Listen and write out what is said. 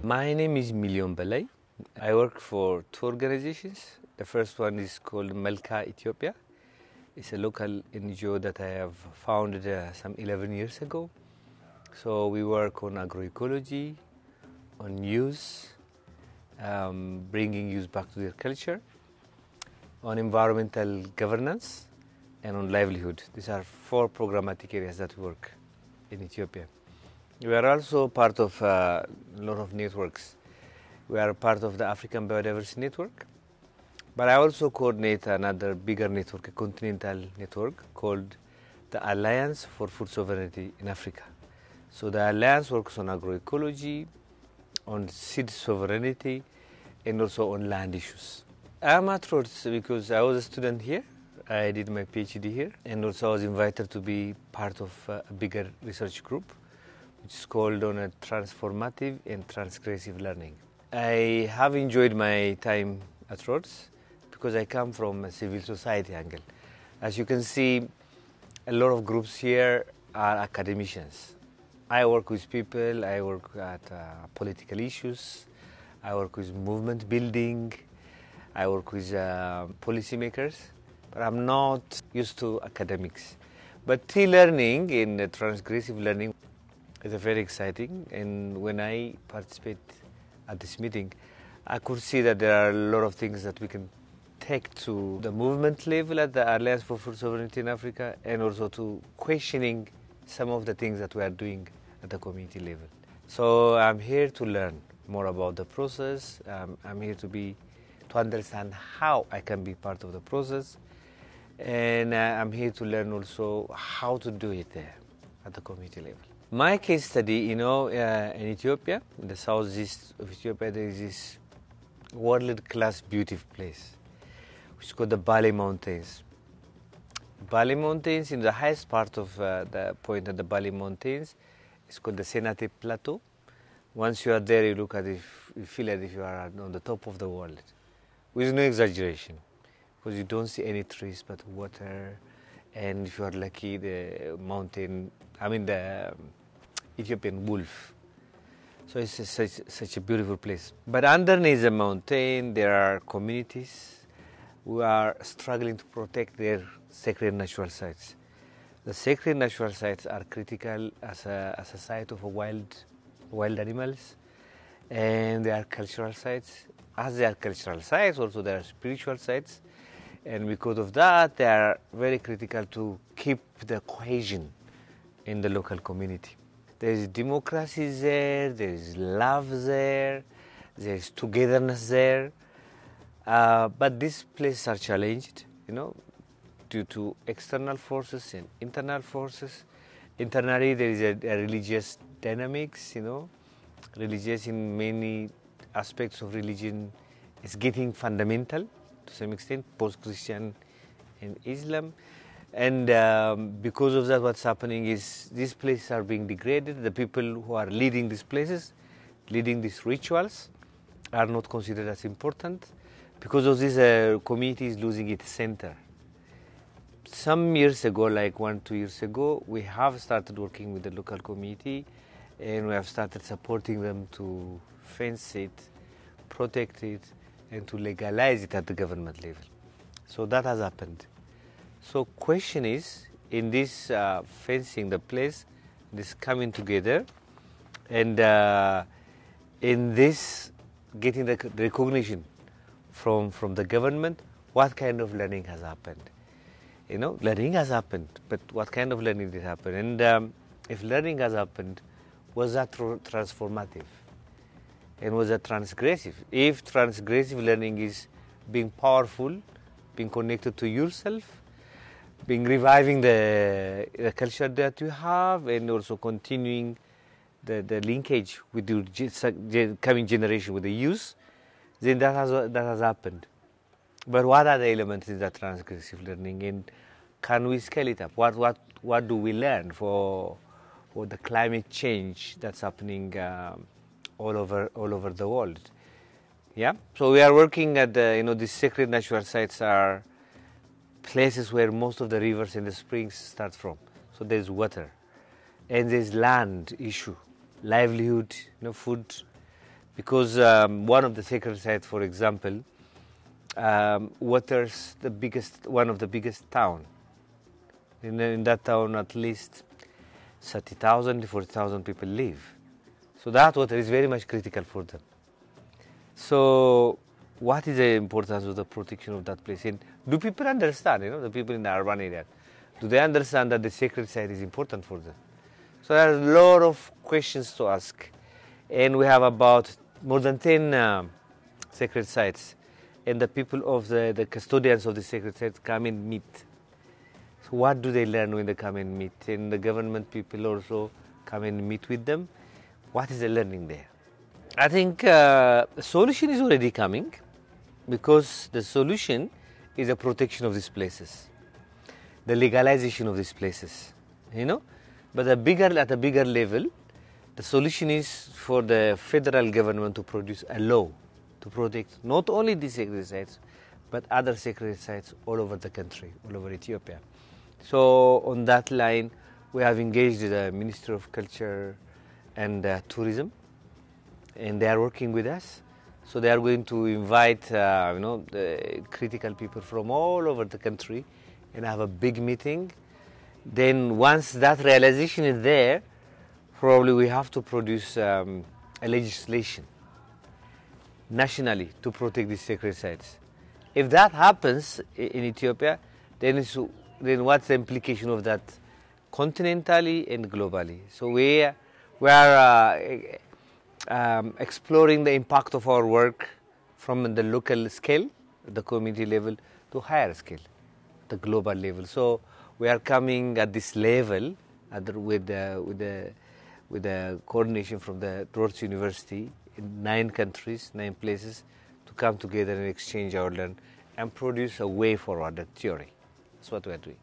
My name is Million Belay. I work for two organizations. The first one is called Melka Ethiopia. It's a local NGO that I have founded some 11 years ago. So we work on agroecology, on youth, bringing youth back to their culture, on environmental governance, and on livelihood. These are four programmatic areas that we work in Ethiopia. We are also part of a lot of networks. We are part of the African Biodiversity Network, but I also coordinate another bigger network, a continental network called the Alliance for Food Sovereignty in Africa. So the Alliance works on agroecology, on seed sovereignty, and also on land issues. I'm at Rhodes because I was a student here. I did my PhD here, and also I was invited to be part of a bigger research group, which is called on a transformative and transgressive learning. I have enjoyed my time at Rhodes because I come from a civil society angle. As you can see, a lot of groups here are academicians. I work with people, I work at political issues, I work with movement building, I work with policymakers, but I'm not used to academics. But tea learning in transgressive learning is very exciting, and when I participate at this meeting, I could see that there are a lot of things that we can take to the movement level at the Alliance for Food Sovereignty in Africa, and also to questioning some of the things that we are doing at the community level. So I'm here to learn more about the process. I'm here to understand how I can be part of the process, and I'm here to learn also how to do it there at the community level. My case study, in Ethiopia, in the southeast of Ethiopia, there is this world-class beautiful place, which is called the Belay Mountains. Belay Mountains, in the highest part of the point of the Belay Mountains, it's called the Senate Plateau. Once you are there, you look at it, you feel as if you are on the top of the world, with no exaggeration, because you don't see any trees but water, and if you are lucky, the Ethiopian wolf. So it's such a beautiful place. But underneath the mountain, there are communities who are struggling to protect their sacred natural sites. The sacred natural sites are critical as a site of wild animals, and they are cultural sites. As they are cultural sites, also they are spiritual sites, and because of that, they are very critical to keep the cohesion in the local community. There is democracy there, there is love there, there is togetherness there, but these places are challenged, due to external forces and internal forces. Internally, there is a religious dynamics, religious in many aspects of religion is getting fundamental to some extent, post-Christian and Islam. And because of that, what's happening is these places are being degraded. The people who are leading these places, leading these rituals, are not considered as important. Because of this, community is losing its center. Some years ago, like 1-2 years ago, we have started working with the local community, and we have started supporting them to fence it, protect it, and to legalize it at the government level. So that has happened. So question is, in this fencing the place, this coming together, and in this getting the recognition from the government, what kind of learning has happened? Learning has happened, but what kind of learning did happen? And if learning has happened, was that transformative? And was that transgressive? If transgressive learning is being powerful, being connected to yourself, being reviving the culture that you have, and also continuing the linkage with your coming generation, with the youth, then that has happened. But what are the elements in that transgressive learning, and can we scale it up? What do we learn for the climate change that's happening all over the world? Yeah. So we are working at these sacred natural sites are places where most of the rivers and the springs start from. So there's water, and there's land issue, livelihood, food. because one of the sacred sites, for example, waters one of the biggest town. In that town, at least 30,000 to 40,000 people live. So that water is very much critical for them. So what is the importance of the protection of that place? And do people understand, the people in the urban area, do they understand that the sacred site is important for them? So there are a lot of questions to ask. And we have about more than 10 sacred sites. And the people of the custodians of the sacred sites come and meet. So what do they learn when they come and meet? And the government people also come and meet with them. What is the learning there? I think the solution is already coming, because the solution is the protection of these places, the legalization of these places, But at a bigger level, the solution is for the federal government to produce a law to protect not only these sacred sites, but other sacred sites all over the country, all over Ethiopia. So on that line, we have engaged the Ministry of Culture and Tourism, and they are working with us. So they are going to invite, the critical people from all over the country and have a big meeting. Then once that realization is there, probably we have to produce a legislation nationally to protect these sacred sites. If that happens in Ethiopia, then what's the implication of that continentally and globally? So we are exploring the impact of our work from the local scale, the community level, to higher scale, the global level. So we are coming at this level with the coordination from the Rhodes University in 9 countries, 9 places, to come together and exchange our learning and produce a way forward, a theory. That's what we are doing.